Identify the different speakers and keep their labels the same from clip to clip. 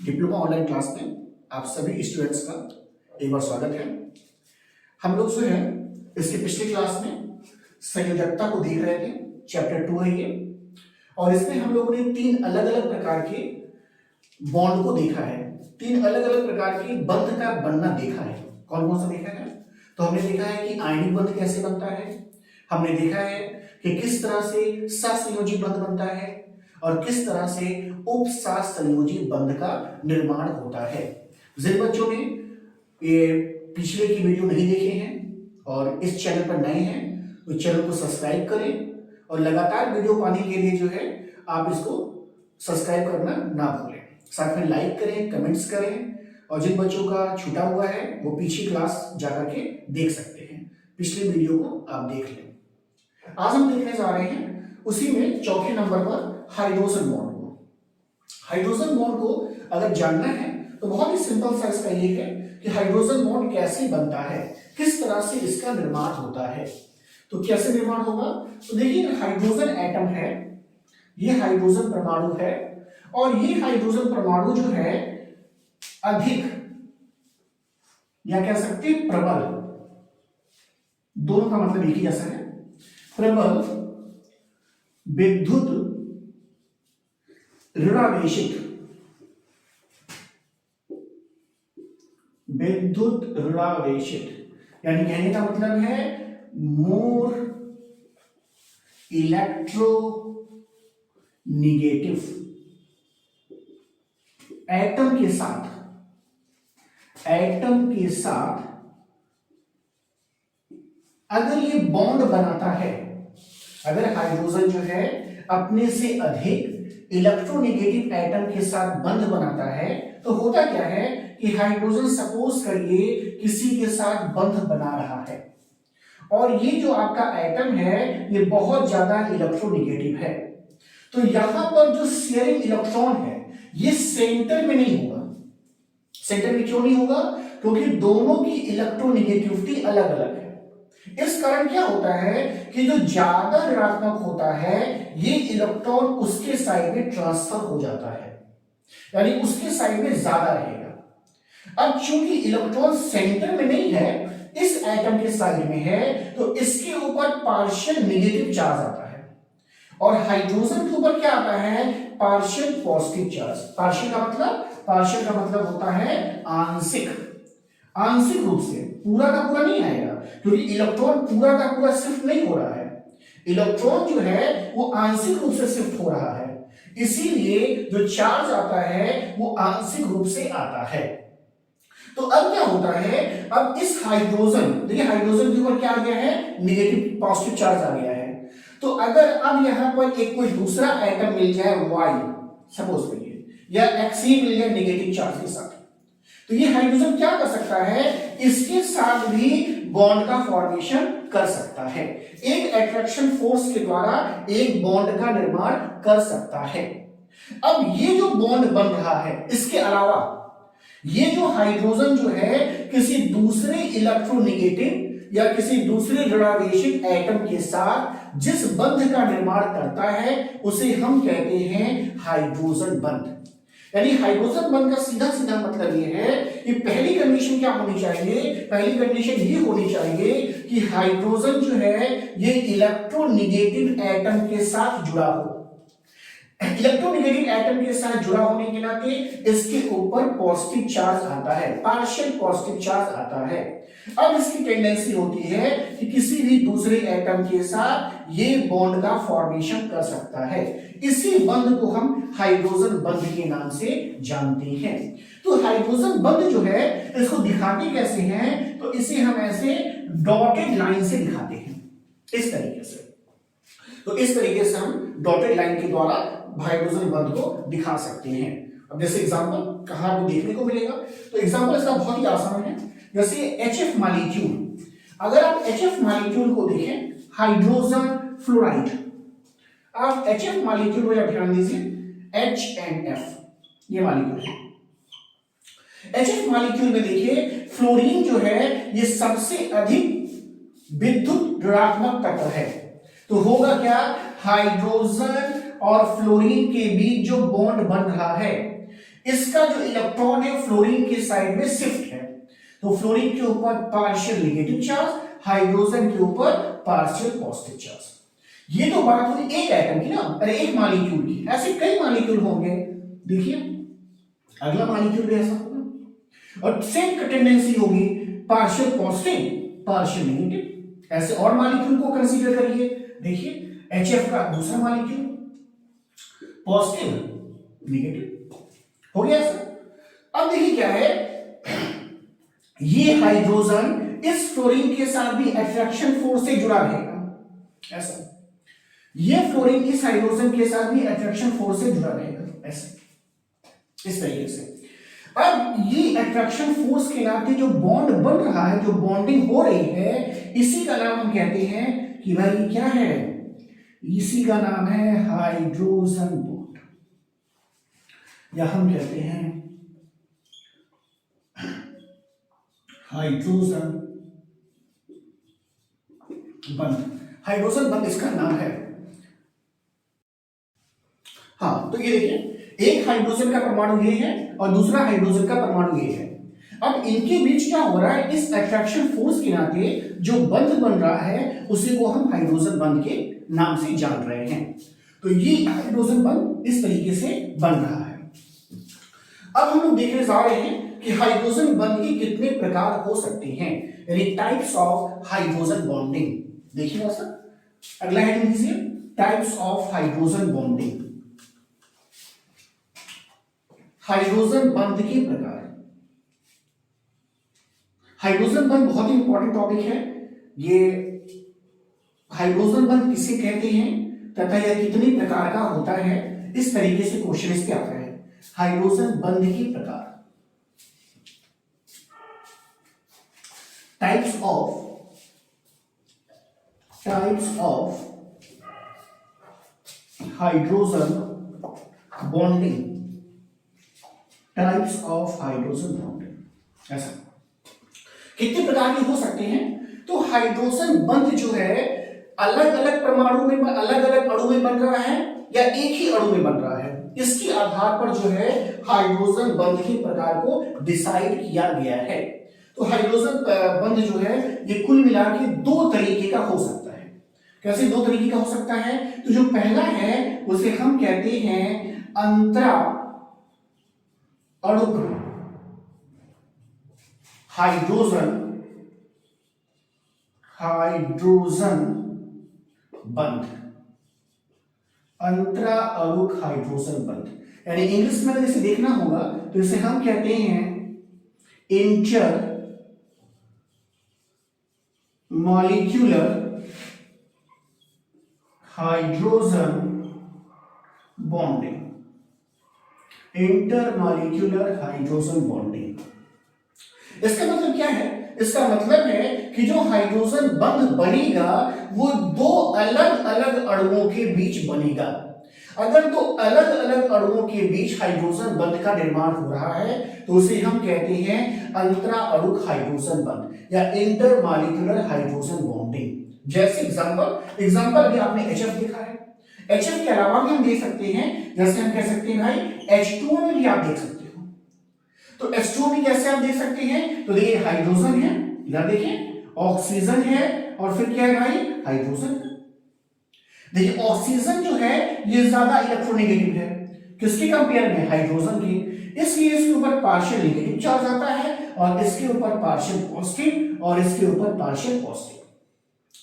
Speaker 1: Diploma online class में आप सभी स्टूडेंट्स का एक बार स्वागत है। हम लोग जो है इसके पिछले क्लास में संयोजकता को देख रहे थे, चैप्टर 2 है ये, और इसमें हम लोगों ने तीन अलग अलग प्रकार के बॉन्ड को देखा है, तीन अलग अलग प्रकार के बंध का बनना देखा है। कौन कौन सा देखा है? तो हमने देखा है कि आयनिक बंध कैसे बनता है, हमने देखा है कि किस तरह से सहसंयोजी बंध बनता है और किस तरह से उपसहसंयोजी बंध का निर्माण होता है। जिन बच्चों ने ये पिछले की वीडियो नहीं देखे हैं और इस चैनल पर नए हैं तो चैनल को सब्सक्राइब करें और लगातार वीडियो पाने के लिए जो है आप इसको सब्सक्राइब करना ना भूलें। साथ में लाइक करें, कमेंट्स करें, और जिन बच्चों का छूटा हुआ है वो पिछली क्लास जाकर के देख सकते हैं, पिछले वीडियो को आप देख लें। आज हम देखने जा रहे हैं उसी में चौथे नंबर पर हाइड्रोजन बॉन्ड को। हाइड्रोजन बॉन्ड को अगर जानना है तो बहुत ही सिंपल सा इसका ये है कि हाइड्रोजन बॉन्ड कैसे बनता है, किस तरह से इसका निर्माण होता है। तो कैसे निर्माण होगा? तो देखिए, हाइड्रोजन एटम है, ये हाइड्रोजन परमाणु है, और ये हाइड्रोजन परमाणु जो है अधिक या कह सकते हैं प्रबल, दोनों का मतलब एक ही जैसा है, प्रबल विद्युत ऋणावेशित, विद्युत ऋणावेशित यानी कहने का मतलब है मोर इलेक्ट्रो निगेटिव एटम के साथ अगर ये बॉन्ड बनाता है, अगर हाइड्रोजन जो है अपने से अधिक इलेक्ट्रोनेगेटिव एटम के साथ बंध बनाता है, तो होता क्या है कि हाइड्रोजन सपोज करिए किसी के साथ बंध बना रहा है और ये जो आपका एटम है ये बहुत ज्यादा इलेक्ट्रोनेगेटिव है, तो यहां पर जो शेयरिंग इलेक्ट्रॉन है ये सेंटर में नहीं होगा। सेंटर में क्यों नहीं होगा? क्योंकि दोनों की इलेक्ट्रोनेगेटिविटी अलग अलग है। इस कारण क्या होता है कि जो ज्यादा ऋणात्मक होता है ये इलेक्ट्रॉन उसके साइड में ट्रांसफर हो जाता है, यानी उसके साइड में ज्यादा रहेगा। अब चूंकि इलेक्ट्रॉन सेंटर में नहीं है, इस एटम के साइड में है, तो इसके ऊपर पार्शियल नेगेटिव चार्ज आता है और हाइड्रोजन के ऊपर क्या आता है? Partial positive charge. पार्शियल का मतलब होता है आंशिक, आंशिक रूप से, पूरा का पूरा नहीं आएगा, क्योंकि इलेक्ट्रॉन पूरा का पूरा शिफ्ट नहीं हो रहा है, इलेक्ट्रॉन जो है वो आंशिक रूप से शिफ्ट हो रहा है, इसीलिए जो चार्ज आता है वो आंशिक रूप से आता है। तो अब क्या होता है, अब इस हाइड्रोजन, देखिए हाइड्रोजन के ऊपर क्या आ गया है? नेगेटिव पॉजिटिव चार्ज आ गया है। तो अगर अब यहां पर एक कोई दूसरा एटम मिल जाए Y सपोज करिए, या Xe मिल जाए नेगेटिव चार्ज के साथ, तो ये हाइड्रोजन क्या कर सकता है? इसके साथ भी बॉन्ड का फॉर्मेशन कर सकता है, एक अट्रैक्शन फोर्स के द्वारा एक बॉन्ड का निर्माण कर सकता है। अब ये जो बॉन्ड बन रहा है, इसके अलावा ये जो हाइड्रोजन जो है किसी दूसरे इलेक्ट्रोनेगेटिव या किसी दूसरे ऋणावेशित एटम के साथ जिस बंध का निर्माण करता है उसे हम कहते हैं हाइड्रोजन बंध। यानी हाइड्रोजन बंध का सीधा सीधा मतलब ये है कि पहली कंडीशन क्या होनी चाहिए? पहली कंडीशन ये होनी चाहिए कि हाइड्रोजन जो है ये इलेक्ट्रोनेगेटिव एटम के साथ जुड़ा हो। इलेक्ट्रोनेगेटिव एटम के साथ जुड़ा होने के नाते इसके ऊपर पॉजिटिव चार्ज आता है, पार्शियल पॉजिटिव चार्ज आता है। अब इसकी टेंडेंसी होती है कि किसी भी दूसरे एटम के साथ ये बॉन्ड का फॉर्मेशन कर सकता है, इसी बंध को हम हाइड्रोजन बंध के नाम से जानते हैं। तो हाइड्रोजन बंध जो है इसको दिखाते कैसे हैं? तो इसे हम ऐसे डॉटेड लाइन से दिखाते हैं, इस तरीके से। तो इस तरीके से हम डॉटेड लाइन के द्वारा हाइड्रोजन बंध को दिखा सकते हैं। अब जैसे एग्जांपल कहां आपको देखने को मिलेगा, तो एग्जांपल इसका बहुत ही आसान है। जैसे HF मॉलिक्यूल, अगर आप HF मॉलिक्यूल को देखें, हाइड्रोजन फ्लोराइड, आप HF मॉलिक्यूल को ध्यान दीजिए, HNF ये मॉलिक्यूल है। HF मॉलिक्यूल में देखिए फ्लोरीन जो है ये सबसे अधिक विद्युत ऋणात्मक तत्व है, तो होगा क्या? हाइड्रोजन और फ्लोरीन के बीच जो बॉन्ड बन रहा है इसका जो इलेक्ट्रॉन है फ्लोरीन के साइड में शिफ्ट है, तो फ्लोरीन के ऊपर पार्शियल नेगेटिव चार्ज, हाइड्रोजन के ऊपर पार्शियल पॉजिटिव चार्ज। ये तो बात हुई एक एटम की ना, अरे एक मॉलिक्यूल की, ऐसे कई मॉलिक्यूल होंगे। देखिए अगला मॉलिक्यूल भी ऐसा होगा और सेम टेंडेंसी होगी, पार्शियल पॉजिटिव पार्शियल नेगेटिव। ऐसे और मॉलिक्यूल को कंसीडर करिए। देखिए HF का दूसरा मॉलिक्यूल पॉजिटिव नेगेटिव हो गया सर। अब देखिए क्या है, ये हाइड्रोजन इस फ्लोरीन के साथ भी अट्रैक्शन फोर्स से जुड़ा रहेगा, ऐसा। ये फ्लोरीन इस हाइड्रोजन के साथ भी अट्रैक्शन फोर्स से जुड़ा रहेगा, ऐसे इस तरीके से। अब ये अट्रैक्शन फोर्स के नाते जो बॉन्ड बन रहा है, जो बॉन्डिंग हो रही है, इसी का नाम हम कहते हैं कि भाई क्या है, इसी का नाम है हाइड्रोजन बॉन्ड, या हम कहते हैं हाइड्रोजन बंध। हाइड्रोजन बंध इसका नाम है। हाँ, तो ये देखिए एक हाइड्रोजन का परमाणु ये है और दूसरा हाइड्रोजन का परमाणु ये है। अब इनके बीच क्या हो रहा है, इस अट्रैक्शन फोर्स के नाते जो बंध बन रहा है उसी को हम हाइड्रोजन बंध के नाम से जान रहे हैं। तो ये हाइड्रोजन बंध इस तरीके से बन रहा है। अब हम लोग देखने जा रहे हैं कि हाइड्रोजन बंध के कितने प्रकार हो सकते हैं, यानी टाइप्स ऑफ हाइड्रोजन बॉन्डिंग। देखिए सर, अगला हेडिंग लीजिए, types of hydrogen bonding. Hydrogen बंध के प्रकार। हाइड्रोजन बंध बहुत ही इंपॉर्टेंट टॉपिक है। ये हाइड्रोजन बंध किसे कहते हैं तथा यह कितने प्रकार का होता है, इस तरीके से क्वेश्चन इसके आता है। हाइड्रोजन बंध के प्रकार, types of hydrogen bonding, types of hydrogen bonding. ऐसा कितने प्रकार के हो सकते हैं, तो हाइड्रोजन बंध जो है अलग अलग परमाणु में, अलग अलग अणु में बन रहा है या एक ही अणु में बन रहा है, इसके आधार पर जो है हाइड्रोजन बंध के प्रकार को डिसाइड किया गया है। तो हाइड्रोजन बंध जो है ये कुल मिला के दो तरीके का हो सकता है। कैसे दो तरीके का हो सकता है, तो जो पहला है उसे हम कहते हैं अंतरा अणुक हाइड्रोजन बंध, अंतरा अणुक हाइड्रोजन बंध, यानी इंग्लिश में अगर इसे देखना होगा तो इसे हम कहते हैं inter molecular hydrogen bonding, inter molecular hydrogen bonding. इसका मतलब क्या है, इसका मतलब है कि जो हाइड्रोजन बंध बनेगा वो दो अलग अलग अणुओं के बीच बनेगा। अगर दो अलग अलग अणुओं के बीच हाइड्रोजन बंध का निर्माण हो रहा है तो उसे हम कहते हैं अंतरा अणुक हाइड्रोजन बंध या इंटर मॉलिक्यूलर हाइड्रोजन बॉन्डिंग। जैसे एग्जांपल अभी आपने HF देखा है, HF के अलावा भी हम देख सकते हैं, जैसे हम कह सकते हैं भाई H2O में भी आप देख सकते हो। तो H2O में कैसे आप देख सकते हैं, तो देखिए हाइड्रोजन है, इधर देखिए ऑक्सीजन है और फिर क्या है भाई हाइड्रोजन। देखिए ऑक्सीजन जो है ये ज्यादा इलेक्ट्रोनेगेटिव है, किसके कंपेयर में, हाइड्रोजन के, इसलिए इसके ऊपर पार्शियल नेगेटिव चार्ज आता है और इसके ऊपर पार्शियल पॉजिटिव और इसके ऊपर पार्शियल पॉजिटिव।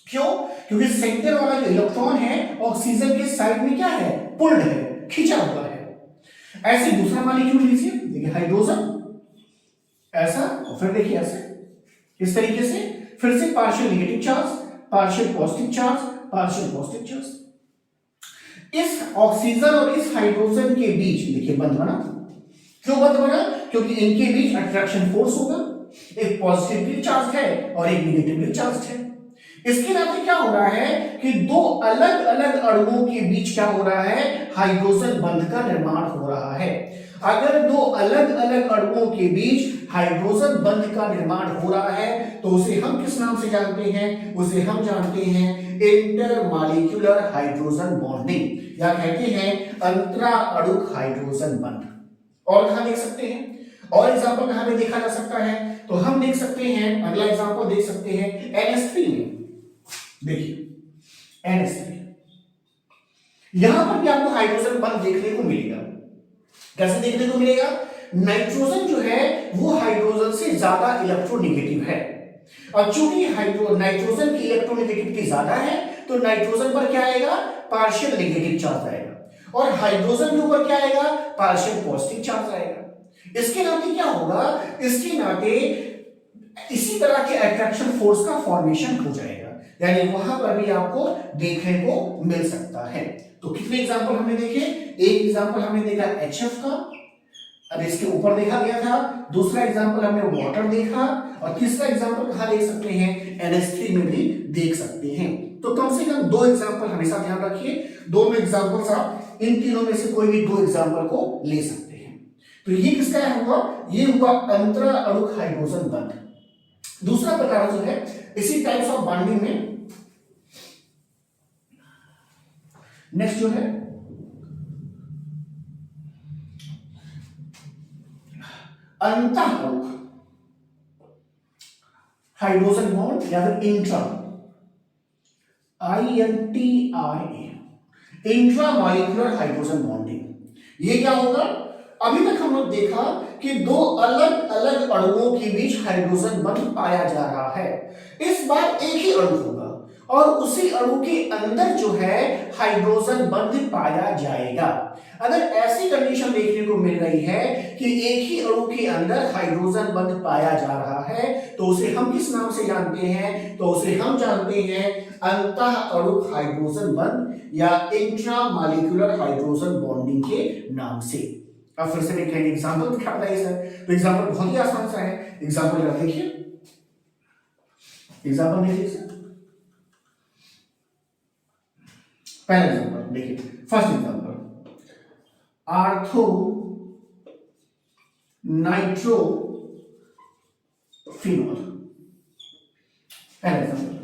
Speaker 1: क्यों, क्योंकि सेंटर वाला जो इलेक्ट्रॉन है ऑक्सीजन के साइड में क्या है, पुल्ड है, खींचा हुआ है। ऐसे दूसरा मॉलिक्यूल लीजिए, देखिए हाइड्रोजन ऐसा और फिर देखिए ऐसे, इस तरीके से फिर से partial negative charge, partial positive charge, partial positive charge. इस ऑक्सीजन और इस हाइड्रोजन के बीच देखिए बंध बना। क्यों बंध बना, क्योंकि इनके बीच अट्रैक्शन फोर्स होगा, एक पॉजिटिवली चार्ज है और एक नेगेटिवली चार्ज है। इसके नाते क्या हो रहा है कि दो अलग अलग अणुओं के बीच क्या हो रहा है, हाइड्रोजन बंध का निर्माण हो रहा है। अगर दो अलग अलग अणुओं के बीच हाइड्रोजन बंध का निर्माण हो रहा है तो उसे हम किस नाम से जानते हैं, उसे हम जानते हैं इंटरमॉलिक्यूलर हाइड्रोजन बॉन्डिंग या कहते हैं अंतरा अणुक हाइड्रोजन बंध। और कहां देख सकते हैं, और एग्जांपल कहां पे देखा जा सकता है, तो हम देख सकते हैं, अगला एग्जांपल देख सकते हैं NH3 में। देखिए NH3, यहां पर भी आपको हाइड्रोजन बंध देखने को मिलेगा। कैसे देखने को मिलेगा, नाइट्रोजन जो है वो हाइड्रोजन से ज्यादा इलेक्ट्रोनेगेटिव है, और चूंकि नाइट्रोजन की इलेक्ट्रोनेगेटिविटी ज्यादा है तो नाइट्रोजन पर क्या आएगा, पार्शियल नेगेटिव चार्ज आएगा, और हाइड्रोजन के ऊपर क्या आएगा, पार्शियल पॉजिटिव चार्ज आएगा। इसके नाते क्या होगा, इसके नाते इसी तरह के अट्रैक्शन फोर्स का फॉर्मेशन हो जाएगा, यानी वहां पर भी आपको देखने को मिल सकता है। तो कितने एग्जांपल हमने देखे, एक एग्जांपल हमने देखा HF का, अब इसके ऊपर देखा गया था, दूसरा एग्जांपल हमने वाटर देखा, और तीसरा एग्जांपल कहां देख सकते हैं, NH3 में भी देख सकते हैं। तो कम से कम 2 एग्जांपल हमेशा ध्यान रखिए, दोनों एग्जांपल्स आप इन तीनों में से कोई भी 2 एग्जांपल को ले सकते हैं। तो ये किसका हुआ, ये हुआ अंतरा अणुक हाइड्रोजन बंध। दूसरा प्रकार जो है इसी टाइप्स ऑफ बॉन्डिंग में, नेक्स्ट जो है अंतः अणुक हाइड्रोजन बॉन्ड या फिर intra, INTRA, intra molecular hydrogen bonding. ये क्या होगा, अभी तक हम लोग देखा कि 2 अलग अलग अणुओं के बीच हाइड्रोजन बंध पाया जा रहा है, इस बार एक ही अणु होगा और उसी अणु के अंदर जो है हाइड्रोजन बंध पाया जाएगा। अगर ऐसी कंडीशन देखने को मिल रही है कि एक ही अणु के अंदर हाइड्रोजन बंध पाया जा रहा है, तो उसे हम किस नाम से जानते हैं, तो उसे हम जानते हैं अंतः अणुक हाइड्रोजन बंध या इंट्रामॉलिक्यूलर हाइड्रोजन बॉन्डिंग के नाम से। अब फिर से देखेंगे एग्जांपल दिखा बताइए सर, तो एग्जांपल बहुत ही आसान सा है, एग्जांपल जरा देखिए, एग्जांपल देखिए सर। पहला एग्जांपल देखिए, first example ortho nitro phenol. पहला एग्जांपल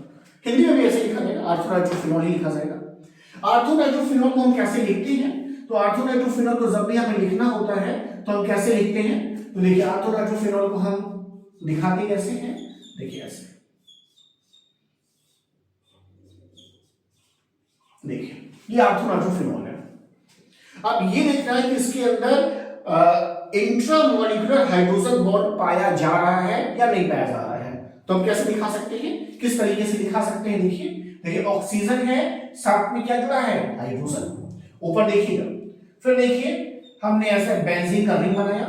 Speaker 1: हिंदी में भी ऐसे लिखा जाएगा, आर्थो नाइट्रो फिनॉल ही लिखा जाएगा। आर्थो नाइट्रो फिनॉल को हम कैसे लिखते हैं, तो आर्थो नाइट्रो फिनॉल को जब भी हमें लिखना होता है तो हम कैसे लिखते हैं, तो देखिए आर्थो नाइट्रो फिनॉल को हम दिखाते कैसे हैं, देखिए ऐसे, देखिए ये आर्थो नाइट्रो फिनॉल है। अब ये देखना है कि इसके अंदर इंट्रामॉलिक्यूलर हाइड्रोजन बॉन्ड पाया जा रहा है या नहीं पाया जा रहा है, तो हम कैसे दिखा सकते हैं, किस तरीके से दिखा सकते हैं, देखिए देखिए ऑक्सीजन है, साथ में क्या जुड़ा है, हाइड्रोजन, ऊपर देखिएगा, फिर देखिए हमने ऐसे बेंजीन का रिंग बनाया,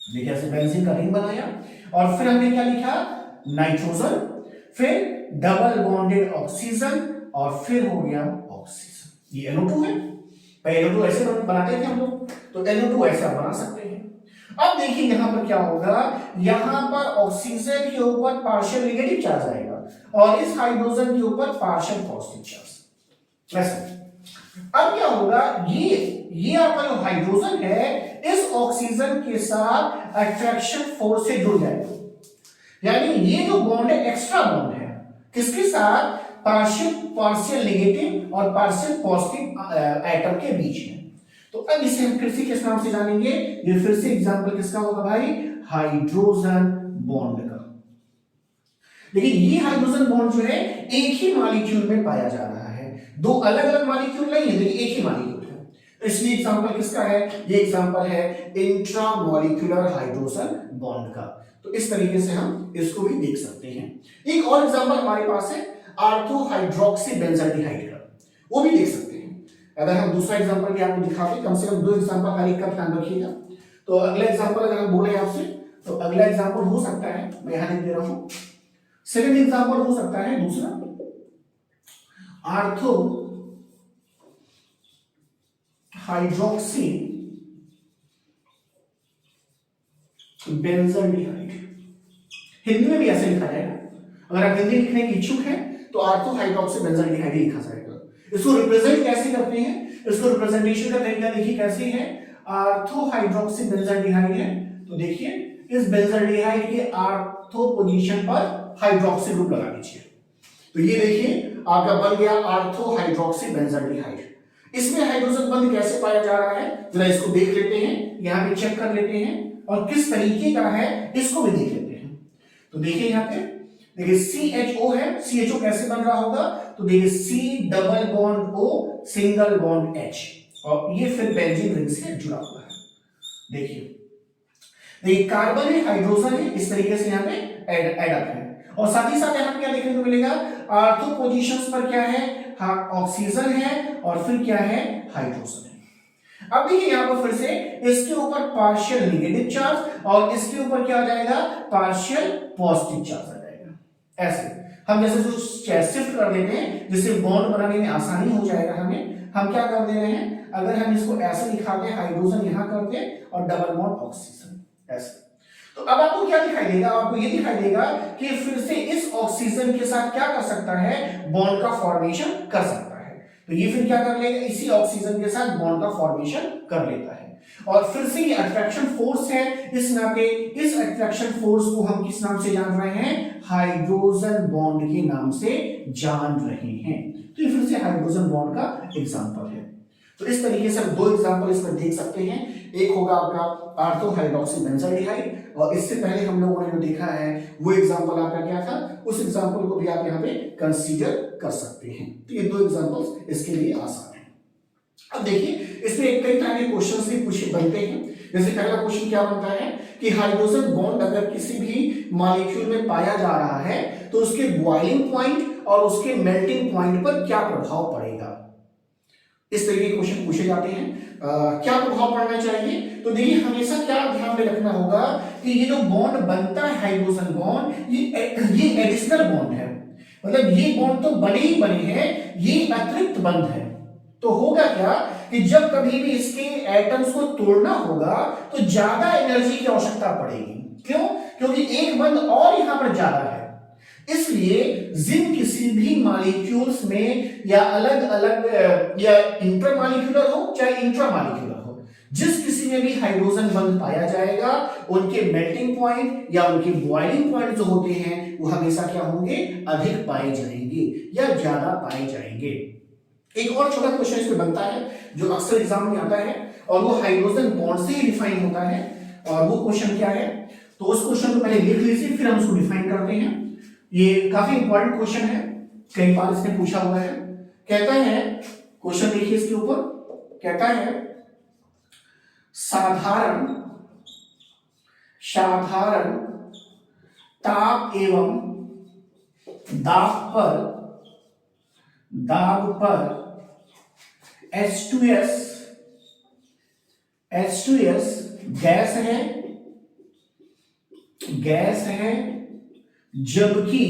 Speaker 1: देखिए ऐसे बेंजीन का रिंग बनाया, और फिर हमने क्या लिखा, नाइट्रोजन, फिर डबल बॉन्डेड ऑक्सीजन, और फिर हो गया ऑक्सीजन। ये NO2 है, पहले NO2 ऐसे बनाते थे हम लोग, तो NO2 ऐसा बना सकते हैं। अब देखिए यहां पर क्या होगा, यहां पर ऑक्सीजन के ऊपर पार्शियल नेगेटिव चार्ज आएगा और इस हाइड्रोजन के ऊपर पार्शियल पॉजिटिव चार्ज, वैसे। अब क्या होगा, ये आपका जो हाइड्रोजन है इस ऑक्सीजन के साथ अट्रैक्शन फोर्स से जुड़ जाएगा, यानी ये जो बॉन्ड है एक्स्ट्रा बॉन्ड है, किसके साथ, पार्शियल नेगेटिव और पार्शियल पॉजिटिव एटम के बीच में। तो अब इसे हम फिर से किस नाम से जानेंगे, ये फिर से एग्जांपल किसका होगा भाई, हाइड्रोजन बॉन्ड का। लेकिन ये हाइड्रोजन बॉन्ड जो है एक ही मॉलिक्यूल में पाया जा रहा है, 2 अलग अलग मॉलिक्यूल नहीं है, लेकिन एक ही मॉलिक्यूल है। इसलिए एग्जांपल किसका है, ये एग्जांपल है इंट्रामॉलिक्यूलर हाइड्रोजन बॉन्ड का। तो इस तरीके से हम इसको भी देख सकते हैं। एक और एग्जांपल हमारे पास है आर्थो हाइड्रोक्सी बेंजाल्डिहाइड का, वो भी देख सकते हैं। अगर हम दूसरा एग्जांपल भी आपको दिखाते, कम से कम 2 एग्जांपल हर एक का ध्यान रखिएगा। तो अगला एग्जांपल अगर हम बोले आपसे, तो अगला एग्जांपल हो सकता है, मैं यहां लिख दे रहा हूं, सेकंड एग्जांपल हो सकता है दूसरा आर्थो हाइड्रोक्सी बेंजाल्डिहाइड। हिंदी में भी ऐसे लिखा जाएगा, अगर आप हिंदी लिखने के इच्छुक हैं तो आर्थो हाइड्रोक्सी बेंजाल्डिहाइड ही लिखा जाएगा। इसको रिप्रेजेंट कैसे करते हैं, इसको रिप्रेजेंटेशन का तरीका देखिए कैसे है, आर्थो हाइड्रोक्सी बेंजाल्डिहाइड है, तो देखिए इस बेंजाल्डिहाइड के आर्थो पोजीशन पर हाइड्रोक्सी ग्रुप लगा दीजिए, तो ये देखिए आपका बन गया आर्थो हाइड्रोक्सी बेंजाल्डिहाइड। इसमें हाइड्रोजन बंध कैसे पाया जा रहा है, जरा इसको देख लेते हैं, यहां पे चेक कर लेते हैं, और किस तरीके का है इसको भी देख लेते हैं। तो देखिए यहां पे, देखिए CHO है, CHO कैसे बन रहा होगा, तो देखिए C double bond O single bond H, और ये फिर बेंजीन रिंग से जुड़ा हुआ है। देखिए कार्बन है, हाइड्रोजन है, इस तरीके से यहाँ पे एड अप है, और साथ ही साथ यहाँ पे क्या देखने को मिलेगा, ऑर्थो पोजीशंस पर क्या है, हाँ ऑक्सीजन है, और फिर क्या है, हाइड्रोजन है। अब देखिए यहाँ पर फिर से इसके ऊपर पार्शियल नेगेटिव चार्ज, और इसके ऊपर क्या आ जाएगा, पार्शियल पॉजिटिव चार्ज आ जाएगा। ऐसे हम जैसे जो शिफ्ट कर देते हैं, जिससे बॉन्ड बनाने में आसानी हो जाएगा हमें, हम क्या कर दे रहे हैं, अगर हम इसको ऐसे दिखाते हैं, हाइड्रोजन यहां करते और डबल बॉन्ड ऑक्सीजन ऐसे, तो अब आपको क्या दिखाई देगा, आपको ये दिखाई देगा कि फिर से इस ऑक्सीजन के साथ क्या कर सकता है, बॉन्ड का फॉर्मेशन कर सकता है। तो ये फिर क्या कर लेगा, इसी ऑक्सीजन के साथ बॉन्ड का फॉर्मेशन कर लेता है, और फिर से ये अट्रैक्शन फोर्स है, इस नाते इस अट्रैक्शन फोर्स को हम किस नाम से जान रहे हैं, हाइड्रोजन बॉन्ड के नाम से जान रहे हैं। तो ये फिर से हाइड्रोजन बॉन्ड का एग्जांपल है। तो इस तरीके से हम दो एग्जांपल इसमें देख सकते हैं, एक होगा आपका ऑर्थो हाइड्रोक्सी बेंजाइडिहाइड, और इससे पहले हम लोगों ने जो देखा है वो एग्जांपल आपका क्या था, उस एग्जांपल को भी आप यहाँ पे कंसीडर कर सकते हैं। तो ये दो एग्जांपल्स इसके लिए आसान है। अब देखिए इसमें कई तरह के क्वेश्चंस भी पूछे बनते हैं। जैसे पहला क्वेश्चन क्या बनता है कि हाइड्रोजन बॉन्ड अगर किसी भी मॉलिक्यूल में पाया जा रहा है तो उसके बॉइलिंग पॉइंट और उसके मेल्टिंग पॉइंट पर क्या प्रभाव पड़ेगा। इस तरीके के क्वेश्चन पूछे जाते हैं। क्या प्रभाव पड़ना चाहिए, तो देखिए हमेशा क्या ध्यान में रखना होगा कि ये जो बॉन्ड बनता है हाइड्रोजन बॉन्ड, ये एडिशनल बॉन्ड है, मतलब ये बॉन्ड तो बने ही बने हैं, ये अतिरिक्त बंध है। तो होगा क्या कि जब कभी भी इसके एटम्स को तोड़ना होगा तो ज्यादा एनर्जी की आवश्यकता पड़ेगी। क्यों, क्योंकि एक बंध और यहां पर ज्यादा है, इसलिए जिन किसी भी मॉलिक्यूल्स में या अलग अलग या इंटरमॉलिक्यूलर हो चाहे इंट्रामॉलिक्यूलर हो, जिस किसी में भी हाइड्रोजन बंध पाया जाएगा उनके मेल्टिंग पॉइंट या उनके बॉइलिंग पॉइंट जो होते हैं वो हमेशा क्या होंगे, अधिक पाए जाएंगे या ज्यादा पाए जाएंगे। एक और छोटा क्वेश्चन इसमें बनता है जो अक्सर एग्जाम में आता है, और वो हाइड्रोजन बॉन्ड से ही डिफाइन होता है, और वो क्वेश्चन क्या है, तो उस क्वेश्चन को पहले लिख लीजिए फिर हम उसको डिफाइन करते हैं। ये काफी इंपॉर्टेंट क्वेश्चन है, कई बार इसने पूछा हुआ है। कहता है, क्वेश्चन देखिए इसके ऊपर, कहता है साधारण ताप एवं दाब पर H2S गैस है जबकि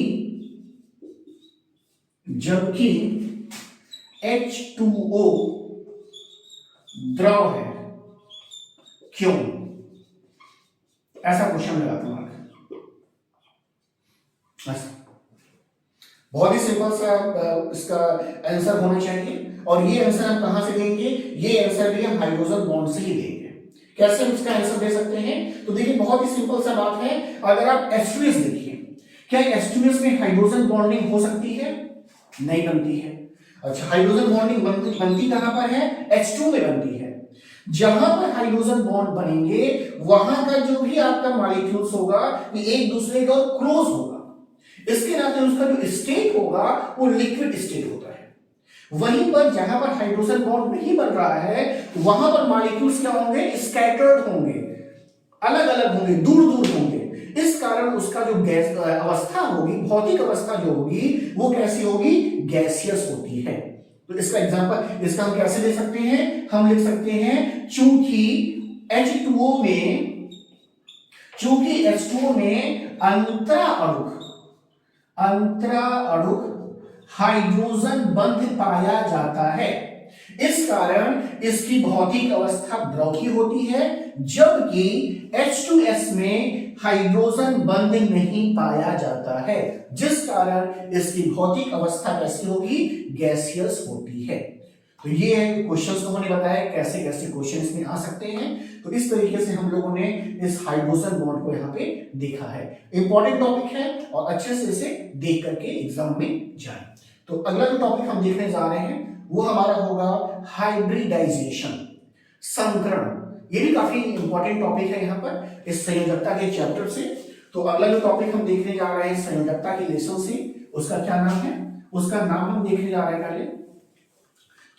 Speaker 1: H2O द्रव है, क्यों। ऐसा क्वेश्चन लगा तुम्हारा, बहुत ही सिंपल सा इसका आंसर होना चाहिए, और ये आंसर हम कहां से देंगे, ये आंसर भी हम हाइड्रोजन बॉन्ड से ही देंगे। कैसे हम इसका आंसर दे सकते हैं, तो देखिए बहुत ही सिंपल सा बात है। अगर आप H2S देखिए, क्या H2S में हाइड्रोजन बॉन्डिंग हो सकती है, नहीं बनती है। अच्छा, हाइड्रोजन बॉन्डिंग बनती कहां पर है, H2 में बनती है। जहां पर हाइड्रोजन बॉन्ड बनेंगे वहां का जो भी आपका मॉलिक्यूल्स होगा ये एक दूसरे के और क्लोज होगा, इसके नाते उसका जो स्टेट होगा वो लिक्विड स्टेट होता है। वहीं पर जहां पर हाइड्रोजन बॉन्ड नहीं बन रहा है वहां पर मॉलिक्यूल्स क्या होंगे, स्कैटर्ड होंगे, अलग अलग होंगे, दूर दूर होंगे। इस कारण उसका जो गैस अवस्था होगी, भौतिक अवस्था जो होगी वो कैसी होगी, गैसियस होती है। तो इसका एग्जांपल, इसका हम कैसे ले सकते हैं, हम लिख सकते हैं चूंकि H2O में अंतरा अणुक हाइड्रोजन बंध पाया जाता है, इस कारण इसकी भौतिक अवस्था द्रव की होती है, जबकि H2S में हाइड्रोजन बंध नहीं पाया जाता है, जिस कारण इसकी भौतिक अवस्था कैसी होगी, गैसियस होती है। तो ये क्वेश्चंस लोगों ने बताया कैसे कैसे क्वेश्चन इसमें आ सकते हैं। तो इस तरीके से हम लोगों ने इस हाइड्रोजन बॉन्ड को यहाँ पे देखा है। इंपॉर्टेंट टॉपिक है और अच्छे से इसे देख करके एग्जाम में जाए। तो अगला जो टॉपिक हम देखने जा रहे हैं वो हमारा होगा हाइब्रिडाइजेशन, संकरण। ये भी काफी इंपॉर्टेंट टॉपिक है यहाँ पर इस संयोजकता के चैप्टर से। तो अगला जो टॉपिक हम देखने जा रहे हैं संयोजकता के लेसन से, उसका क्या नाम है, उसका नाम हम देखने जा रहे हैं। पहले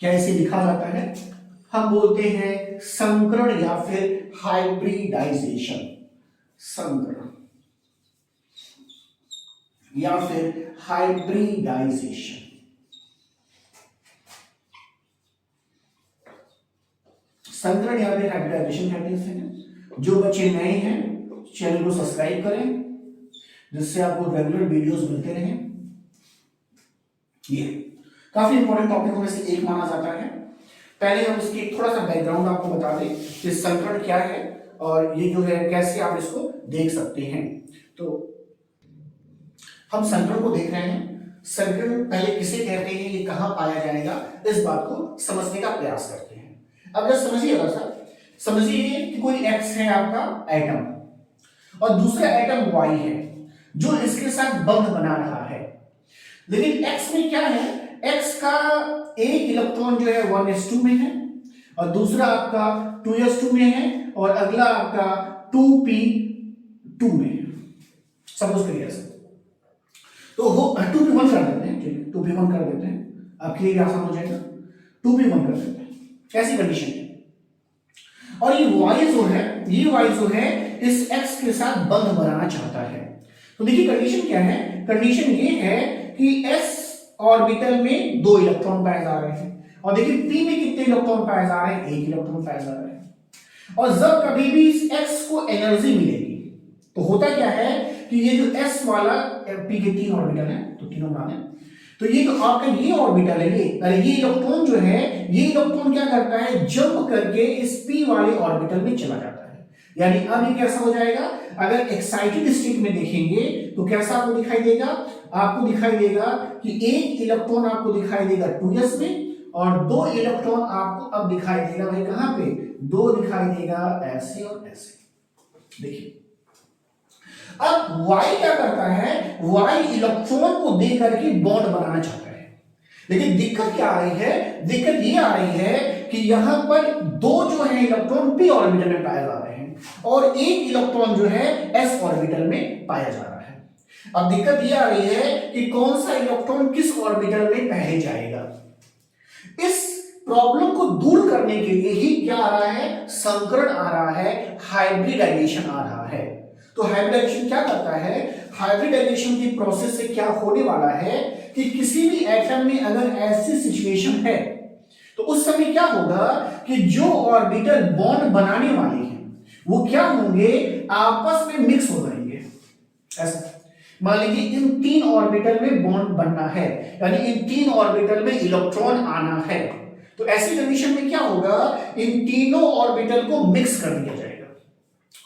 Speaker 1: क्या इसे लिखा जाता है, हम बोलते हैं संकरण या फिर हाइब्रिडाइजेशन, संकरण या फिर हाइब्रिडाइजेशन। संकरण या फिर हाइब्रिडाइजेशन कहते हैं। जो बच्चे नए हैं चैनल को सब्सक्राइब करें जिससे आपको रेगुलर वीडियोस मिलते रहें। ये काफी इंपॉर्टेंट टॉपिकों में से एक माना जाता है। पहले हम इसकी थोड़ा सा बैकग्राउंड आपको बता दें कि संकरण क्या है और ये जो है कैसे आप इसको देख सकते हैं। तो हम संकरण को देख रहे हैं। संकरण पहले किसे कहते हैं, ये कहां पाया जाएगा, इस बात को समझने का प्रयास करते हैं। अब जब समझिएगा सर, समझिए कि कोई एक्स है आपका एटम और दूसरा एटम वाई है जो इसके साथ बंध बना रहा है। लेकिन एक्स में क्या है, एक्स का एक इलेक्ट्रॉन जो है 1s2 में है और दूसरा आपका 2s2 में है और अगला आपका 2p2 में है। सपोज करिए ऐसा, तो वो 2p1 कर देते हैं, चलिए 2p1 कर देते हैं, आपके लिए आसान हो जाएगा। 2p1 कर देते हैं, कैसी कंडीशन है, और ये y जो है, ये y जो है इस x के साथ बंध बनाना चाहता है। तो देखिए कंडीशन क्या है, कंडीशन ये है कि s ऑर्बिटल में 2 इलेक्ट्रॉन पाए जा रहे हैं और देखिए p में कितने इलेक्ट्रॉन पाए जा रहे हैं, 1 इलेक्ट्रॉन पाए जा रहे हैं। और जब कभी भी इस x को एनर्जी मिलेगी तो होता क्या है कि ये जो s वाला p के 3 ऑर्बिटल है, तो तीनों बना लें, तो ये जो आपका ये ऑर्बिटल है, ये इलेक्ट्रॉन जो है, ये इलेक्ट्रॉन क्या करता है, जंप करके इस p वाले ऑर्बिटल में चला जाता है। यानी अब ये कैसा हो जाएगा, अगर एक्साइटेड स्टेट में देखेंगे तो कैसा आपको दिखाई देगा, आपको दिखाई देगा कि एक इलेक्ट्रॉन आपको दिखाई देगा 2s में और 2 इलेक्ट्रॉन आपको अब दिखाई देगा भाई कहां पे, 2 दिखाई देगा ऐसे और ऐसे। देखिए अब y क्या करता है, y इलेक्ट्रॉन को दे करके बॉन्ड बनाना चाहता है। लेकिन दिक्कत क्या आ रही है, दिक्कत ये आ रही है कि यहां पर 2 जो है इलेक्ट्रॉन p ऑर्बिटल में पाए जा रहे हैं और एक इलेक्ट्रॉन जो है s ऑर्बिटल में पाया जा रहा है। अब दिक्कत ये आ रही है कि कौन सा इलेक्ट्रॉन किस ऑर्बिटल में पहले जाएगा। इस प्रॉब्लम को दूर करने के लिए ही क्या आ रहा है, संकरण आ रहा है, हाइब्रिडाइजेशन आ रहा है। तो हाइब्रिडाइजेशन क्या करता है, हाइब्रिडाइजेशन की प्रोसेस से क्या होने वाला है कि किसी भी एटम में अगर ऐसी सिचुएशन है तो उस समय क्या होगा कि जो ऑर्बिटल बॉन्ड बनाने वाले हैं वो क्या होंगे, आपस में मिक्स हो जाएंगे। ऐसा मान लीजिए इन 3 ऑर्बिटल में बॉन्ड बनना है, यानी इन 3 ऑर्बिटल में इलेक्ट्रॉन आना है, तो ऐसी कंडीशन में क्या होगा, इन तीनों ऑर्बिटल को मिक्स कर दिया जाएगा।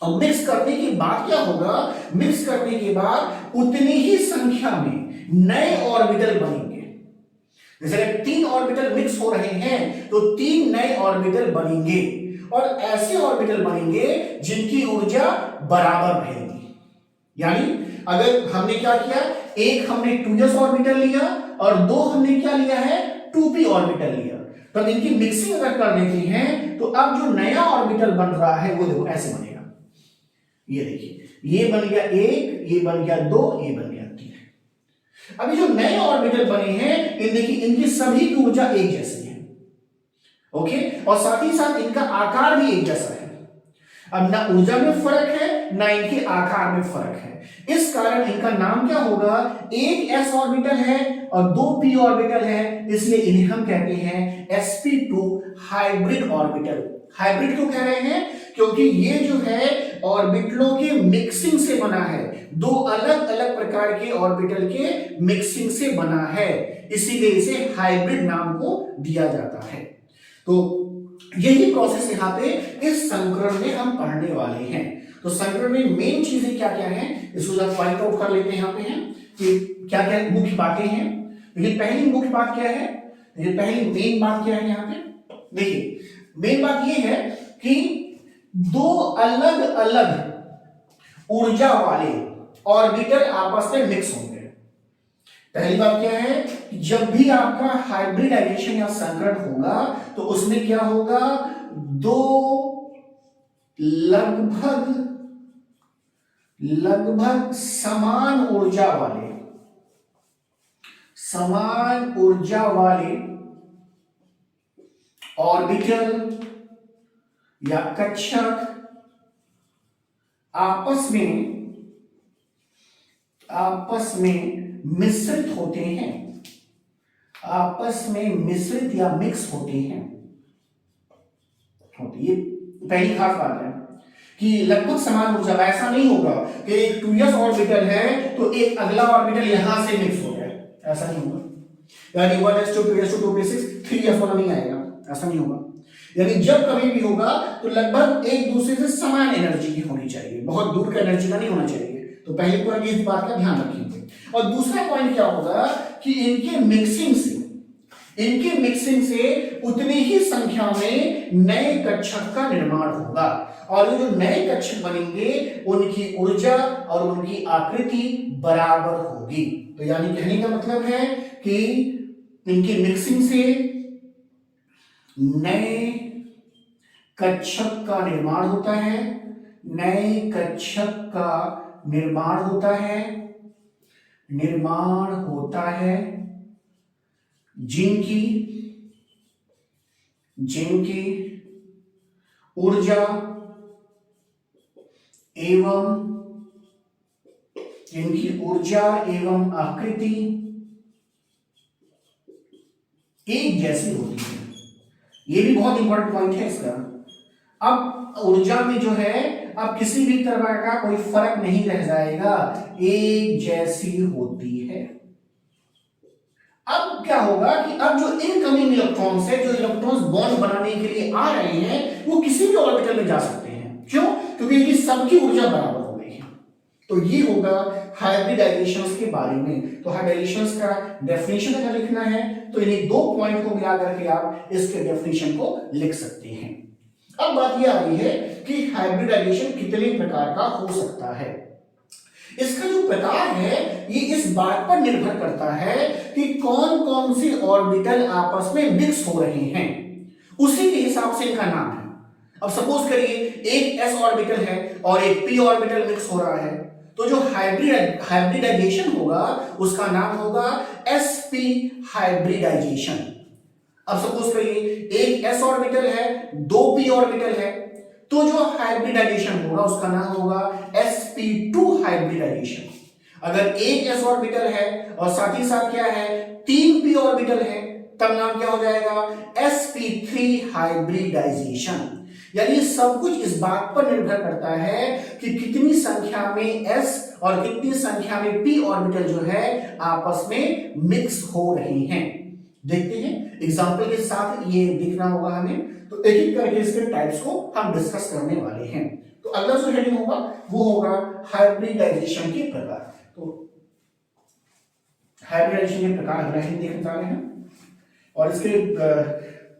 Speaker 1: और मिक्स करने के बाद क्या होगा, मिक्स करने के बाद उतनी ही संख्या में नए ऑर्बिटल बनेंगे। जैसे 3 ऑर्बिटल मिक्स हो रहे हैं तो 3 नए ऑर्बिटल बनेंगे और ऐसे ऑर्बिटल बनेंगे जिनकी ऊर्जा बराबर रहेगी। यानी अगर हमने क्या किया, एक हमने 2s ऑर्बिटल लिया और 2 हमने क्या लिया है, 2p ऑर्बिटल लिया, तो इनकी मिक्सिंग अगर कर देते हैं तो अब जो नया ऑर्बिटल बन रहा है वो देखो ऐसे बनेगा। ये देखिए, ये बन गया 1, ये बन गया 2, ये बन गया 3। अभी जो नए ऑर्बिटल बने हैं इन देखिए, इनकी सभी की ऊर्जा एक जैसी है, ओके, और साथ ही साथ इनका आकार भी एक जैसा है। अब ना ऊर्जा में फर्क है ना इनके आकार में फर्क है, इस कारण इनका नाम क्या होगा, एक s ऑर्बिटल है और 2 p ऑर्बिटल है, इसलिए इन्हें हम कहते हैं sp2 हाइब्रिड ऑर्बिटल। हाइब्रिड क्यों कह रहे हैं, क्योंकि ये जो है ऑर्बिटलों के मिक्सिंग से बना है, 2 अलग अलग प्रकार के ऑर्बिटल के मिक्सिंग से बना है, इसीलिए इसे हाइब्रिड नाम को दिया जाता है। तो यही प्रोसेस यहाँ पे इस संकरण में हम पढ़ने वाले हैं। तो संकरण में मेन चीजें क्या क्या हैं, इसको जब पॉइंट आउट कर लेते हैं यहाँ पे हैं कि क्या क्या मुख्य बातें हैं। लेकिन पहली मुख्य बात क्या है, ये पहली मेन बात क्या है यहाँ पे, देखिए मेन बात ये है कि 2 अलग अलग ऊर्जा वाले ऑर्बिटल आपस में मिक्स होंगे। पहली बात क्या है जब भी आपका हाइब्रिडाइजेशन या संकरण होगा तो उसमें क्या होगा, दो लगभग समान ऊर्जा वाले ऑर्बिटल या कक्षक आपस में मिश्रित होते हैं, आपस में मिश्रित या मिक्स होते हैं। ये पहली खास बात है कि लगभग समान ऊर्जा। ऐसा नहीं होगा कि एक 2s ऑर्बिटल है तो एक अगला ऑर्बिटल यहां से मिक्स हो गया, ऐसा नहीं होगा। यानी 1s2 2s2 2p6 3s वाला नहीं आएगा, ऐसा नहीं होगा। यानी जब कभी भी होगा तो लगभग एक दूसरे से समान एनर्जी की होनी चाहिए, बहुत दूर का एनर्जी का नहीं होना चाहिए। तो पहले पॉइंट इस बात का ध्यान रखेंगे। और दूसरा पॉइंट क्या होगा कि इनके मिक्सिंग से उतनी ही संख्या में नए कक्षक का निर्माण होगा, और ये जो नए कक्षक बनेंगे उनकी ऊर्जा और उनकी आकृति बराबर होगी। तो यानी कहने का मतलब है कि इनकी मिक्सिंग से नए कक्षक का निर्माण होता है, जिनकी ऊर्जा एवं आकृति एक जैसी होती है। ये भी बहुत इंपॉर्टेंट पॉइंट है इसका। अब ऊर्जा में जो है अब किसी भी तरह का कोई फर्क नहीं रह जाएगा, एक जैसी होती है। अब क्या होगा कि अब जो इनकमिंग इलेक्ट्रॉन्स है, जो इलेक्ट्रॉन्स बॉन्ड बनाने के लिए आ रहे हैं, वो किसी भी ऑर्बिटल में जा सकते हैं। क्यों? क्योंकि इनकी सबकी ऊर्जा बराबर हो गई है। तो ये होगा हाइब्रिडाइजेशन के बारे में। तो हाइब्रिडाइजेशन का डेफिनेशन अगर लिखना है तो इन्हीं दो पॉइंट को मिला करके आप इसके डेफिनेशन को लिख सकते हैं। अब बात यह आ रही है कि हाइब्रिडाइजेशन कितने प्रकार का हो सकता है। इसका जो प्रकार है ये इस बात पर निर्भर करता है कि कौन कौन सी ऑर्बिटल आपस में मिक्स हो रहे हैं, उसी के हिसाब से इनका नाम है। अब सपोज करिए एक s ऑर्बिटल है और एक p ऑर्बिटल मिक्स हो रहा है, तो जो हाइब्रिडाइजेशन होगा उसका नाम होगा sp हाइब्रिडाइजेशन। अब सपोज करिए एक s ऑर्बिटल है, दो p ऑर्बिटल है, तो जो हाइब्रिडाइजेशन होगा उसका नाम होगा sp2 हाइब्रिडाइजेशन। अगर एक s ऑर्बिटल है और साथ ही साथ क्या है, तीन p ऑर्बिटल है, तब नाम क्या हो जाएगा, sp3 हाइब्रिडाइजेशन। यानी सब कुछ इस बात पर निर्भर करता है कि कितनी संख्या में s और कितनी संख्या में p ऑर्बिटल जो है आपस में मिक्स हो रहे हैं। देखते हैं एग्जांपल के साथ, ये देखना होगा हमें। तो एक एक करके इसके टाइप्स को हम डिस्कस करने वाले हैं। तो अगला जो हेडिंग होगा वो होगा हाइब्रिडाइजेशन के प्रकार। तो हाइब्रिडाइजेशन के प्रकार अगला हेडिंग देखने जा रहे हैं, और इसके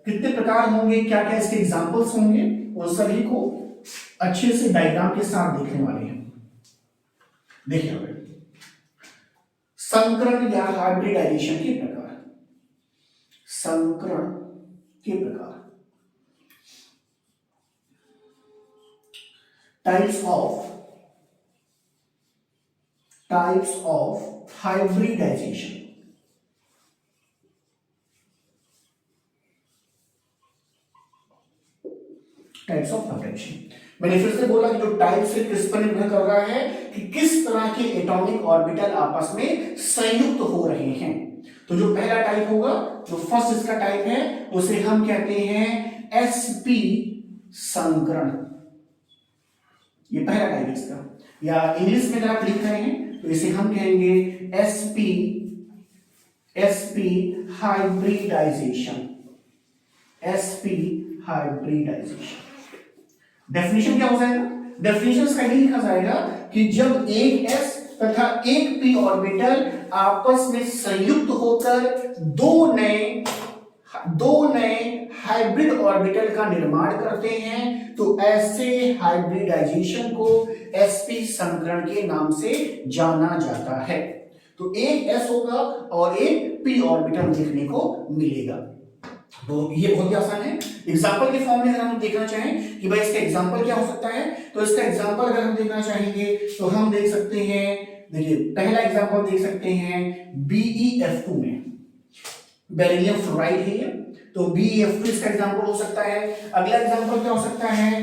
Speaker 1: कितने प्रकार होंगे, क्या क्या इसके एग्जांपल्स होंगे, उन सभी को अच्छे से डायग्राम के साथ देखने वाले हैं। देखिए संकरण या हाइब्रिडाइजेशन के प्रकार। संकरण के प्रकार, types of hybridization. Types of hybridization, मैंने फिर से बोला कि जो टाइप से किस पर निर्भर कर रहा है कि किस तरह के एटॉमिक ऑर्बिटल आपस में संयुक्त हो रहे हैं। तो जो पहला टाइप होगा, जो फर्स्ट इसका टाइप है, उसे हम कहते हैं sp संकरण। ये पहला टाइप है इसका, या इंग्लिश में अगर आप लिख रहे हैं तो इसे हम कहेंगे sp hybridization. sp hybridization. Definition क्या हो जाएगा, डेफिनेशन इसका यही लिखा जाएगा कि जब एक s तथा एक p ऑर्बिटल आपस में संयुक्त होकर दो नए हाइब्रिड ऑर्बिटल का निर्माण करते हैं, तो ऐसे हाइब्रिडाइजेशन को sp संकरण के नाम से जाना जाता है। तो तो एक s होगा और एक p ऑर्बिटल देखने को मिलेगा। तो ये बहुत ही आसान है। एग्जांपल के फॉर्म में अगर हम देखना चाहें कि भाई इसका एग्जांपल क्या हो सकता है, तो इसका एग्जांपल अगर हम देखना चाहेंगे तो हम देख सकते हैं, देखिए पहला एग्जांपल देख सकते हैं BeF2 में बेरिलियम फ्लोराइड है ये, तो BeF2 इसका एग्जांपल हो सकता है। अगला एग्जांपल क्या हो सकता है,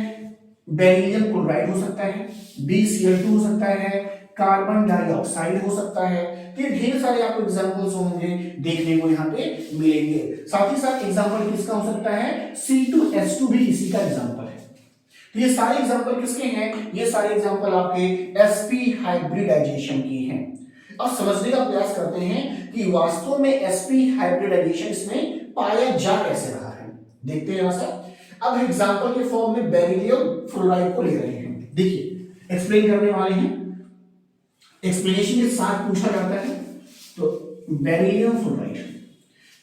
Speaker 1: बेरिलियम क्लोराइड हो सकता है, BCl2 हो सकता है, कार्बन डाइऑक्साइड हो सकता है। तो ये ढेर सारे आपको एग्जांपल्स होंगे देखने को यहाँ पे मिलेंगे। साथ ही साथ एग्जांपल किसका हो सकता है, C2H2 भी इसी का एग्जांपल है। तो ये सारे एग्जांपल किसके हैं, ये सारे एग्जांपल आपके sp हाइब्रिडाइजेशन की हैं। अब समझने का प्रयास करते हैं कि वास्तव में sp हाइब्रिडाइजेशन इसमें पाया जा कैसे रहा है, देखते हैं सर। अब एग्जांपल के फॉर्म में बेरिलियम फ्लोराइड को ले रहे हैं, देखिए एक्सप्लेन करने वाले हैं, एक्सप्लेनेशन के साथ पूछा जाता है। तो बेरिलियम फ्लोराइड,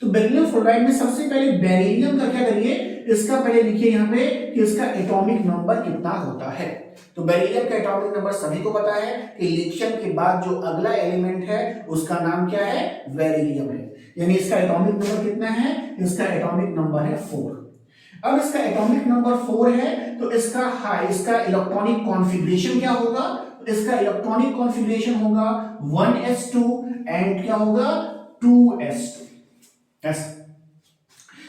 Speaker 1: तो बेरिलियम फ्लोराइड में सबसे पहले बेरिलियम का क्या करिए, इसका पहले लिखिए यहाँ पे कि इसका एटॉमिक नंबर कितना होता है। तो बेरिलियम का एटॉमिक नंबर सभी को पता है कि लिथियम के बाद जो अगला एलिमेंट है उसका नाम क्या है, बेरिलियम है, यानी इसका एटॉमिक नंबर कितना है, इसका एटॉमिक नंबर है 4। अब इसका एटॉमिक नंबर 4 है तो इसका इलेक्ट्रॉनिक कॉन्फ़िगरेशन क्या होगा, इसका इलेक्ट्रॉनिक कॉन्फ़िगरेशन होगा 1s2 एंड क्या होगा 2s2। ऐसा।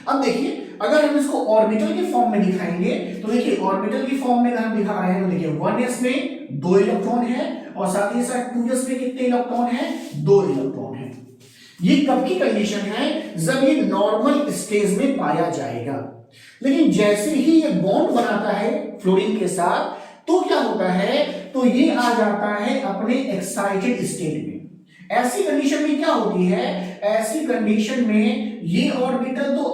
Speaker 1: अब देखिए अगर हम इसको ऑर्बिटल के फॉर्म में दिखाएंगे तो देखिए ऑर्बिटल के फॉर्म में अगर हम दिखा रहे हैं तो देखिए 1s में 2 इलेक्ट्रॉन है और साथ ही साथ 2s में कितने इलेक्ट्रॉन है, 2 इलेक्ट्रॉन है। ये कब की कंडीशन है, जब ये नॉर्मल स्टेज में पाया जाएगा। लेकिन जैसे ही ये बॉन्ड बनाता है फ्लोरीन के साथ तो क्या होता है, तो ये आ जाता है अपने एक्साइटेड स्टेट में। ऐसी कंडीशन में क्या होती है, ऐसी कंडीशन में ये ऑर्बिटल तो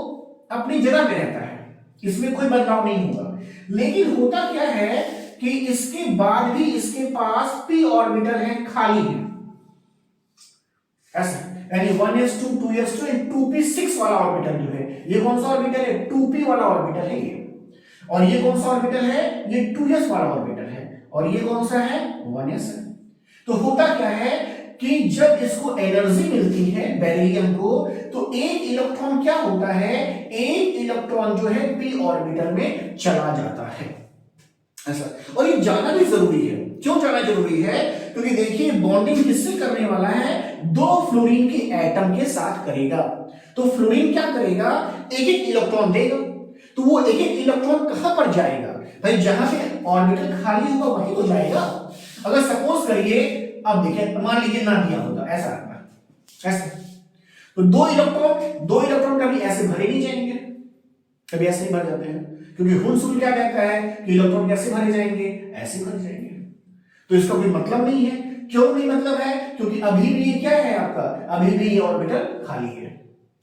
Speaker 1: अपनी जगह पे रहता है, इसमें कोई बदलाव नहीं होगा। लेकिन होता क्या है कि इसके बाद भी इसके पास p ऑर्बिटल है, खाली है, ऐसा। यानी 1s2 2s2 एंड 2p6 वाला ऑर्बिटल जो है, ये कौन सा ऑर्बिटल है, 2p वाला ऑर्बिटल है ये। और ये कौन सा ऑर्बिटल है, ये 2s वाला ऑर्बिटल है। और ये कौन सा है, 1s है। तो होता क्या है कि जब इसको एनर्जी मिलती है बेरिलियम को, तो एक इलेक्ट्रॉन क्या होता है, एक इलेक्ट्रॉन जो है p ऑर्बिटल में चला जाता है, ऐसा। और ये जाना भी जरूरी है। क्यों जाना जरूरी है, क्योंकि देखिए बॉन्डिंग किससे करने वाला है, 2 फ्लोरीन के एटम के साथ करेगा। तो फ्लोरीन क्या करेगा, एक एक इलेक्ट्रॉन देगा। तो वो एक एक इलेक्ट्रॉन कहां पर जाएगा भाई, जहां पे ऑर्बिटल खाली होगा वहीं तो जाएगा। अगर सपोज करिए, अब देखिए मान लीजिए ना दिया होता, ऐसा, तो 2 इलेक्ट्रॉन कभी ऐसे भरे नहीं जाएंगे, कभी ऐसे ही भर जाते हैं, क्योंकि हुन क्या कहता है कि इलेक्ट्रॉन कैसे भरे जाएंगे, ऐसे भरे जाएंगे। तो इसका कोई मतलब नहीं है। क्यों नहीं मतलब है, क्योंकि अभी भी ये क्या है आपका, अभी भी ये ऑर्बिटल खाली है,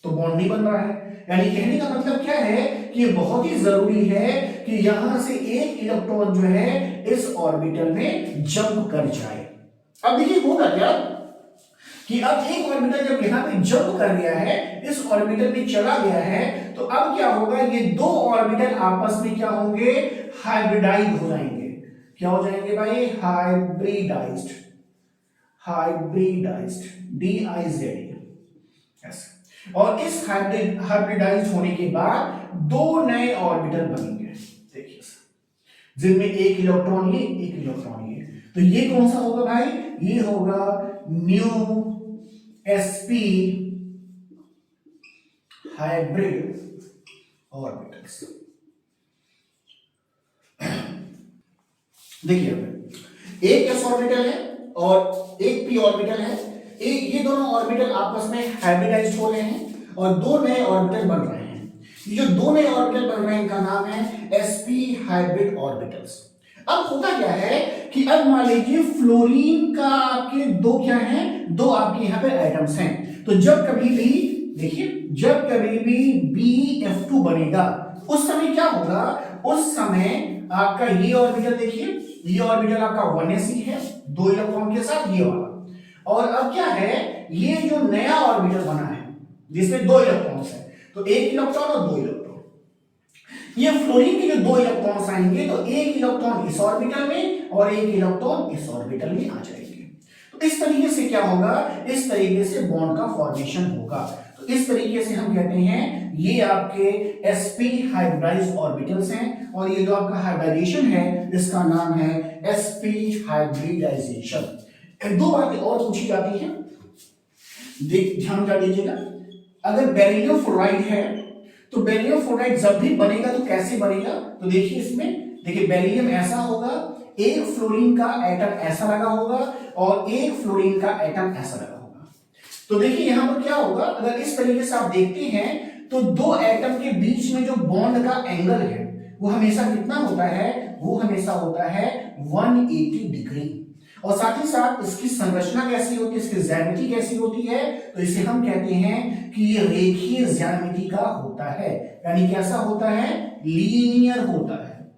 Speaker 1: तो बॉन्ड नहीं बन रहा है। यानी कहने का मतलब क्या है कि ये बहुत ही जरूरी है कि यहां से एक इलेक्ट्रॉन जो है इस ऑर्बिटल में जंप कर जाए। अब देखिए होगा क्या कि अब एक ऑर्बिटल जब यहां पे जंप कर गया है, इस ऑर्बिटल में चला गया है, तो अब क्या होगा, ये 2 ऑर्बिटल आपस में क्या होंगे, हाइब्रिडाइज हो जाएंगे। क्या हो जाएंगे भाई, हाइब्रिडाइज्ड, DIZ। और इस हाइब्रिडाइज होने के बाद 2 नए ऑर्बिटल बनेंगे, देखिए, जिनमें एक इलेक्ट्रॉन ये, एक इलेक्ट्रॉन ये। तो ये कौन सा होगा भाई, ये होगा न्यू sp हाइब्रिड ऑर्बिटल्स। देखिए एक s ऑर्बिटल है और एक p ऑर्बिटल है, ये दोनों ऑर्बिटल आपस में हाइब्रिडाइज्ड हो रहे हैं और 2 नए ऑर्बिटल बन रहे हैं। ये जो 2 नए ऑर्बिटल बन रहे हैं इनका नाम है sp हाइब्रिड ऑर्बिटल्स। अब होता क्या है कि अब मान लीजिए फ्लोरीन का आपके 2 क्या हैं, 2 आपके यहां पे एटम्स हैं। तो जब कभी भी देखिए, जब कभी भी BeF2 बनेगा उस समय क्या होगा, उस समय आपका ये ऑर्बिटल, देखिए ये ऑर्बिटल आपका 1s है 2 इलेक्ट्रॉन के साथ, ये वाला। और अब क्या है, ये जो नया ऑर्बिटल बना है जिसमें 2 इलेक्ट्रॉन्स है, तो 1 इलेक्ट्रॉन और 2 इलेक्ट्रॉन, ये फ्लोरीन के जो 2 इलेक्ट्रॉन्स आएंगे तो 1 इलेक्ट्रॉन इस ऑर्बिटल में और 1 इलेक्ट्रॉन इस ऑर्बिटल में आ जाएंगे। तो इस तरीके से क्या होगा, इस तरीके से बॉन्ड का फॉर्मेशन होगा। तो इस तरीके से हम कहते हैं ये आपके sp हाइब्रिडाइज्ड ऑर्बिटल्स हैं, और ये जो आपका हाइब्रिडाइजेशन है इसका नाम है sp हाइब्रिडाइजेशन। दो बातें और पूछी जाती हैं, ध्यान क्या दीजिएगा। अगर बेरिलियम फ्लोराइड है तो बेरिलियम फ्लोराइड जब भी बनेगा तो कैसे बनेगा, तो देखिए इसमें, देखिए बेरिलियम ऐसा होगा, एक फ्लोरीन का एटम ऐसा लगा होगा और एक फ्लोरीन का एटम ऐसा लगा होगा। तो देखिए यहां पर क्या होगा, अगर इस तरीके से आप देखते हैं तो दो एटम के बीच में जो बॉन्ड का एंगल है वो हमेशा कितना होता है, वो हमेशा होता है 180 डिग्री। और साथ ही साथ इसकी संरचना कैसी होती है, इसकी ज्यामिति कैसी होती है, तो इसे हम कहते हैं कि ये रेखीय ज्यामिति का होता है, यानी कैसा होता है, लीनियर होता है,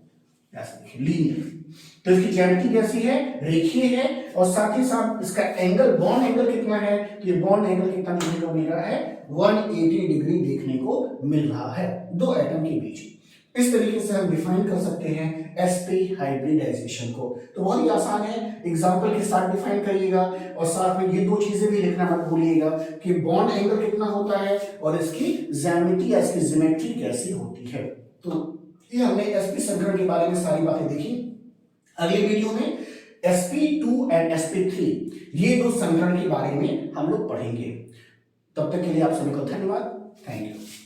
Speaker 1: ऐसा देखिए लीनियर। तो इसकी ज्यामिति कैसी है, रेखीय है, और साथ ही साथ इसका एंगल, बॉन्ड एंगल कितना है, तो ये बॉन्ड एंगल कितना देखने को मिल रहा है, 180 डिग्री देखने को मिल रहा है दो एटम के बीच। इस तरीके से हम डिफाइन कर सकते हैं sp हाइब्रिडाइजेशन को। तो बहुत ही आसान है, एग्जांपल के साथ डिफाइन करिएगा, और साथ में ये दो चीजें भी लिखना मत भूलिएगा कि बॉन्ड एंगल कितना होता है और इसकी ज्यामिति या इसकी ज्योमेट्री कैसी होती है। तो ये हमने sp संकरण के बारे में सारी बातें देखी। अगले वीडियो में sp2 एंड sp3 ये दो संकरण के बारे में हम लोग पढ़ेंगे। तब तक के लिए आप सभी को धन्यवाद, थैंक यू।